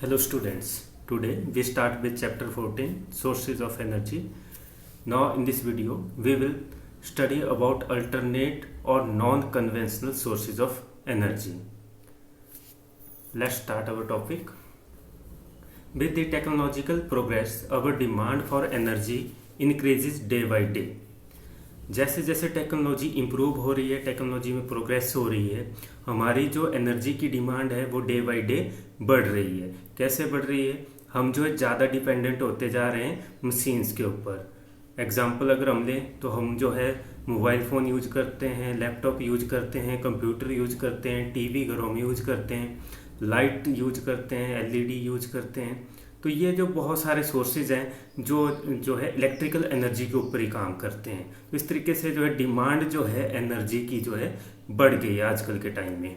Hello students, today we start with chapter 14 sources of energy. Now in this video we will study about alternate or non-conventional sources of energy. Let's start our topic. With the technological progress, our demand for energy increases day by day. जैसे जैसे technology improve हो रही है, technology में progress हो रही है, हमारी जो एनर्जी की डिमांड है वो डे बाय डे बढ़ रही है। कैसे बढ़ रही है? हम जो है ज़्यादा डिपेंडेंट होते जा रहे हैं मशीन्स के ऊपर। एग्जांपल अगर हम लें तो हम जो है मोबाइल फ़ोन यूज करते हैं, लैपटॉप यूज करते हैं, कंप्यूटर यूज करते हैं, टीवी घरों में यूज करते हैं, लाइट यूज करते हैं, एलईडी यूज करते हैं। तो ये जो बहुत सारे सोर्सेज हैं जो है इलेक्ट्रिकल एनर्जी के ऊपर ही काम करते हैं। तो इस तरीके से जो है डिमांड जो है एनर्जी की जो है बढ़ गई है आजकल के टाइम में।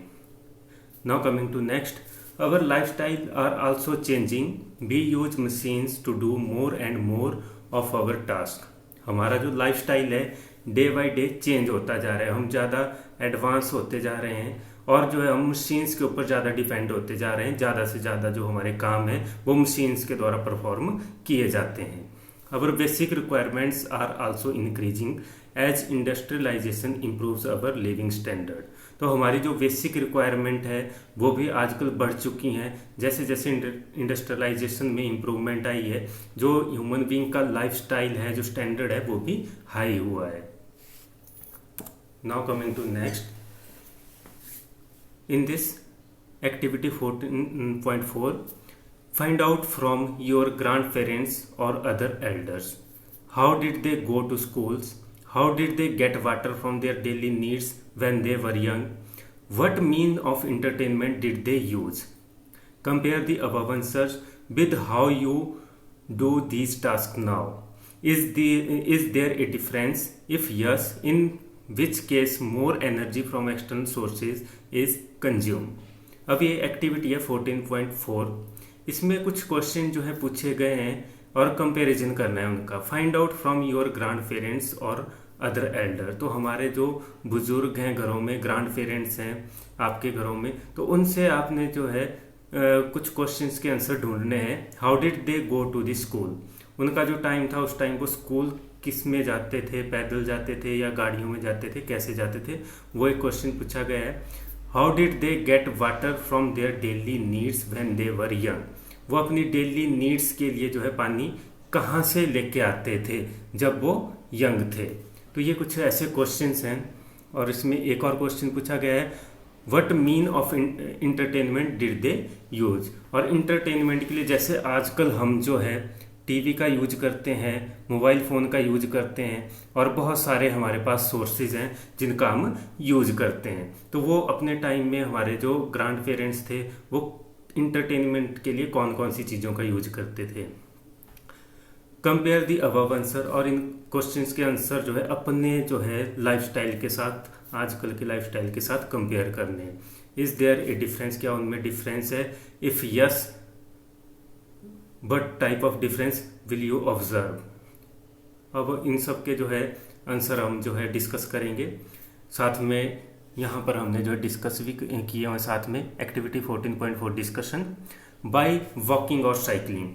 Now coming to next, our lifestyle are also changing, we use machines to do more and more of our task. हमारा जो लाइफस्टाइल है डे बाय डे चेंज होता जा रहा है, हम ज़्यादा एडवांस होते जा रहे हैं और जो है हम मशीन्स के ऊपर ज़्यादा डिपेंड होते जा रहे हैं। ज़्यादा से ज़्यादा जो हमारे काम है वो मशीन्स के द्वारा परफॉर्म किए जाते हैं। Our basic requirements are also increasing as industrialisation improves our living standard. तो हमारी जो बेसिक रिक्वायरमेंट है वो भी आजकल बढ़ चुकी हैं। जैसे जैसे इंडस्ट्रियलाइजेशन में इम्प्रूवमेंट आई है, जो ह्यूमन बीइंग का लाइफस्टाइल है, जो स्टैंडर्ड है वो भी हाई हुआ है। Now coming to next, in this activity 14.4, find out from your grandparents or other elders, how did they go to schools, how did they get water from their daily needs when they were young, what mean of entertainment did they use. Compare the above answers with how you do these tasks now. Is there a difference? If yes, in which case more energy from external sources is consumed. अब ये activity है 14.4। इसमें कुछ question जो है पूछे गए हैं और कंपैरिजन करना है उनका। Find out from your grand parents और अदर एल्डर। तो हमारे जो बुजुर्ग हैं घरों में, ग्रैंड पेरेंट्स हैं आपके घरों में, तो उनसे आपने जो है कुछ क्वेश्चंस के आंसर ढूंढने हैं। How did they go to the school, उनका जो टाइम था उस टाइम वो स्कूल किस में जाते थे, पैदल जाते थे या गाड़ियों में जाते थे, कैसे जाते थे, वो एक क्वेश्चन पूछा गया है। How did they get water from their daily needs when they were young, वो अपनी डेली नीड्स के लिए जो है पानी कहाँ से लेके आते थे जब वो यंग थे। तो ये कुछ ऐसे क्वेश्चंस हैं। और इसमें एक और क्वेश्चन पूछा गया है, what mean of entertainment did they use. और इंटरटेनमेंट के लिए जैसे आजकल हम जो है टीवी का यूज करते हैं, मोबाइल फ़ोन का यूज करते हैं और बहुत सारे हमारे पास सोर्सेज हैं जिनका हम यूज करते हैं। तो वो अपने टाइम में हमारे जो ग्रैंड पेरेंट्स थे वो इंटरटेनमेंट के लिए कौन कौन सी चीज़ों का यूज करते थे। कंपेयर दी अबव आंसर, और इन क्वेश्चंस के आंसर जो है अपने जो है लाइफस्टाइल के साथ, आजकल के लाइफस्टाइल के साथ कंपेयर करने। इज़ देयर ए डिफरेंस, क्या उनमें डिफरेंस है। If yes, but type of difference will you observe. अब इन सब के जो है आंसर हम जो है डिस्कस करेंगे। साथ में यहाँ पर हमने जो है डिस्कस भी किया है साथ में। एक्टिविटी 14.4 डिस्कशन बाय वॉकिंग और साइकिलिंग।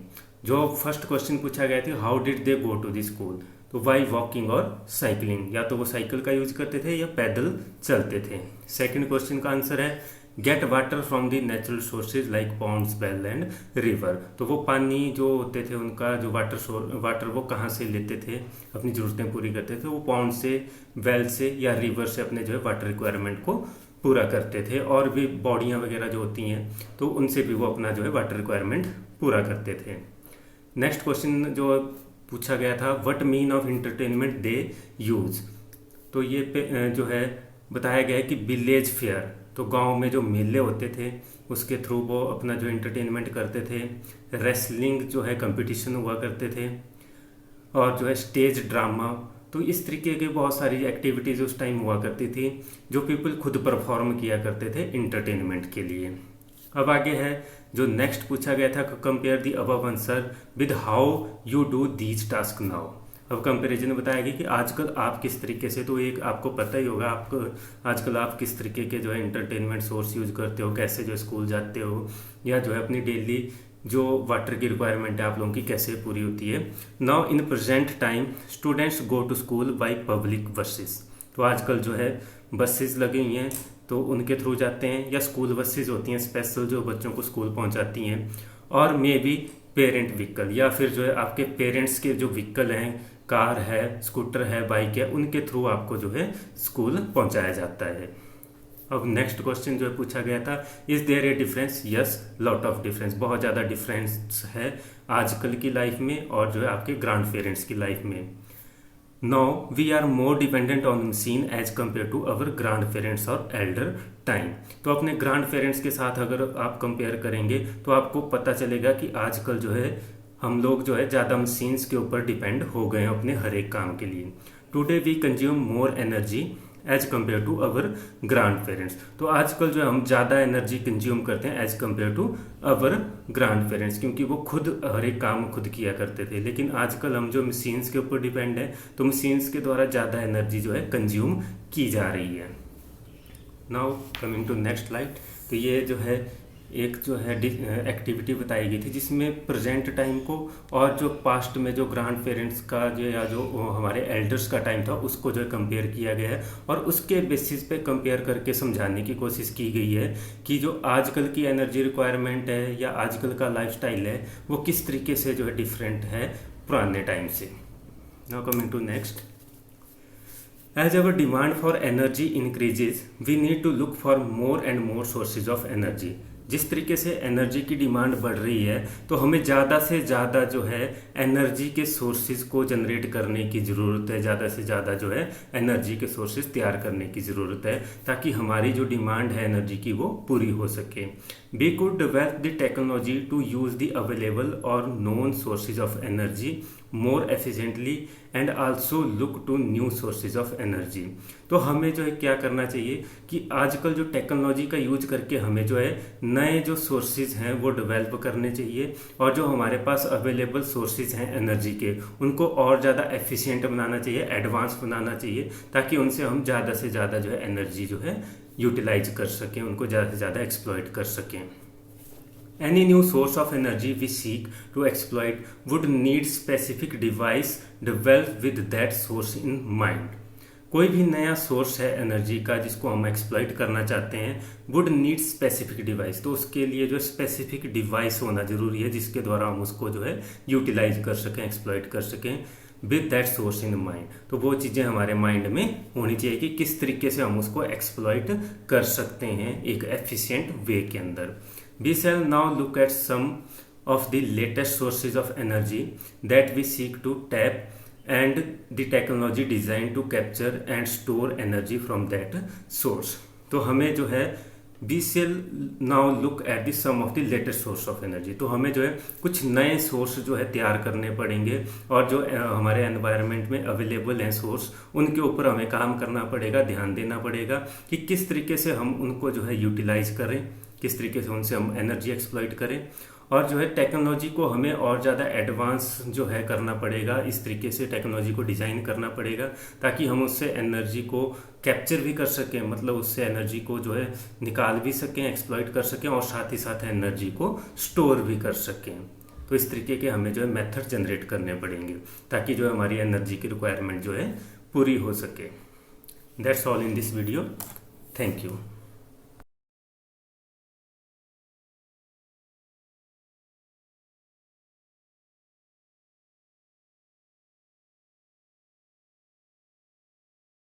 जो फर्स्ट क्वेश्चन पूछा गया था, how did they go to the school, तो बाय वॉकिंग और साइकिलिंग, या तो वो साइकिल का यूज करते थे या पैदल चलते थे। सेकंड क्वेश्चन का आंसर है get water from the natural sources like ponds, well and river. तो वो पानी जो होते थे उनका जो वाटर वो कहाँ से लेते थे, अपनी ज़रूरतें पूरी करते थे, वो पॉन्ड से, वेल से या रिवर से अपने जो है वाटर रिक्वायरमेंट को पूरा करते थे। और भी बॉडियाँ वगैरह जो होती हैं तो उनसे भी वो अपना जो है वाटर रिक्वायरमेंट पूरा करते थे। नेक्स्ट क्वेश्चन जो पूछा गया था, what mean of entertainment they use. तो ये जो है बताया गया है कि विलेज फेयर, तो गांव में जो मेले होते थे उसके थ्रू वो अपना जो एंटरटेनमेंट करते थे। रेसलिंग जो है कंपटीशन हुआ करते थे, और जो है स्टेज ड्रामा। तो इस तरीके की बहुत सारी एक्टिविटीज़ उस टाइम हुआ करती थी जो पीपल खुद परफॉर्म किया करते थे इंटरटेनमेंट के लिए। अब आगे है जो नेक्स्ट पूछा गया था, compare the above answer with how you do these task now. अब कंपैरिजन बताया गया कि आजकल आप किस तरीके से, तो एक आपको पता ही होगा आपको आजकल आप किस तरीके के जो है इंटरटेनमेंट सोर्स यूज करते हो, कैसे जो स्कूल जाते हो या जो है अपनी डेली जो वाटर की रिक्वायरमेंट है आप लोगों की कैसे पूरी होती है। Now in present time students go to school by public buses. तो आजकल जो है बसेस लगी हुई हैं तो उनके थ्रू जाते हैं, या स्कूल बसेस होती हैं स्पेशल जो बच्चों को स्कूल पहुंचाती हैं, और मे बी पेरेंट व्हीकल, या फिर जो है आपके पेरेंट्स के जो व्हीकल हैं, कार है, स्कूटर है, बाइक है, उनके थ्रू आपको जो है स्कूल पहुंचाया जाता है। अब नेक्स्ट क्वेश्चन जो है पूछा गया था, is there a difference? Yes, lot of difference, बहुत ज़्यादा डिफरेंस है आजकल की लाइफ में और जो है आपके ग्रैंड पेरेंट्स की लाइफ में। Now we are more dependent on machine as compare to our grand parents और एल्डर टाइम। तो अपने ग्रैंड पेरेंट्स के साथ अगर आप कंपेयर करेंगे तो आपको पता चलेगा कि आजकल जो है हम लोग जो है ज़्यादा मशीन्स के ऊपर डिपेंड हो गए हैं अपने हर एक काम के लिए। Today we consume more energy as compare to our grand parents. तो आजकल जो है हम ज़्यादा एनर्जी कंज्यूम करते हैं as compare to our grand parents, क्योंकि वो खुद हर एक काम खुद किया करते थे। लेकिन आजकल हम जो मशीन्स के ऊपर डिपेंड है तो मशीन्स के द्वारा ज़्यादा एनर्जी जो है कंज्यूम की जा रही है। Now coming to next slide. तो ये जो है एक जो है एक्टिविटी बताई गई थी जिसमें प्रेजेंट टाइम को और जो पास्ट में जो ग्रैंड पेरेंट्स का जो या जो हमारे एल्डर्स का टाइम था उसको जो है कंपेयर किया गया है, और उसके बेसिस पे कंपेयर करके समझाने की कोशिश की गई है कि जो आजकल की एनर्जी रिक्वायरमेंट है या आजकल का लाइफस्टाइल है वो किस तरीके से जो है डिफरेंट है पुराने टाइम से। Now coming to next. As our demand for energy increases, we need to look for more and more sources of energy. जिस तरीके से एनर्जी की डिमांड बढ़ रही है तो हमें ज़्यादा से ज़्यादा जो है एनर्जी के सोर्सेज को जनरेट करने की ज़रूरत है, ज़्यादा से ज़्यादा जो है एनर्जी के सोर्सेज तैयार करने की ज़रूरत है ताकि हमारी जो डिमांड है एनर्जी की वो पूरी हो सके। We could develop the technology to use the available और known sources of energy more efficiently and also look to new sources of energy. तो हमें जो है क्या करना चाहिए कि आजकल जो टेक्नोलॉजी का यूज करके हमें जो है नए जो सोर्सेज हैं वो डेवलप करने चाहिए, और जो हमारे पास अवेलेबल सोर्सेज हैं एनर्जी के उनको और ज़्यादा एफिशिएंट बनाना चाहिए, एडवांस बनाना चाहिए, ताकि उनसे हम ज़्यादा से ज़्यादा जो है एनर्जी जो है यूटिलाइज कर सकें, उनको ज़्यादा से ज़्यादा एक्सप्लॉइट कर सकें। Any new source of energy we seek to exploit would need specific device developed with that source in mind. कोई भी नया सोर्स है एनर्जी का जिसको हम एक्सप्लॉइट करना चाहते हैं वुड नीड स्पेसिफिक डिवाइस, तो उसके लिए जो स्पेसिफिक डिवाइस होना जरूरी है जिसके द्वारा हम उसको जो है यूटिलाइज कर सकें, एक्सप्लॉइट कर सकें with that source in mind. तो वो चीज़ें हमारे माइंड में होनी चाहिए कि किस तरीके से हम उसको एक्सप्लॉइट कर सकते हैं एक एफिशिएंट वे के अंदर। We shall now look at some of the latest sources of energy that we seek to tap and the technology designed to capture and store energy from that source. तो हमें जो है we shall now look at the some of the latest source of energy। तो हमें जो है कुछ नए सोर्स जो है तैयार करने पड़ेंगे, और जो हमारे एनवायरनमेंट में अवेलेबल हैं सोर्स उनके ऊपर हमें काम करना पड़ेगा, ध्यान देना पड़ेगा कि किस तरीके से हम उनको जो है यूटिलाइज करें, किस तरीके से उनसे हम एनर्जी एक्सप्लॉइट करें, और जो है टेक्नोलॉजी को हमें और ज़्यादा एडवांस जो है करना पड़ेगा, इस तरीके से टेक्नोलॉजी को डिज़ाइन करना पड़ेगा ताकि हम उससे एनर्जी को कैप्चर भी कर सकें, मतलब उससे एनर्जी को जो है निकाल भी सकें, एक्सप्लॉइट कर सकें, और साथ ही साथ एनर्जी को स्टोर भी कर सकें। तो इस तरीके के हमें जो है मेथड जनरेट करने पड़ेंगे ताकि जो है हमारी एनर्जी की रिक्वायरमेंट जो है पूरी हो सके। That's all in this video. Thank you.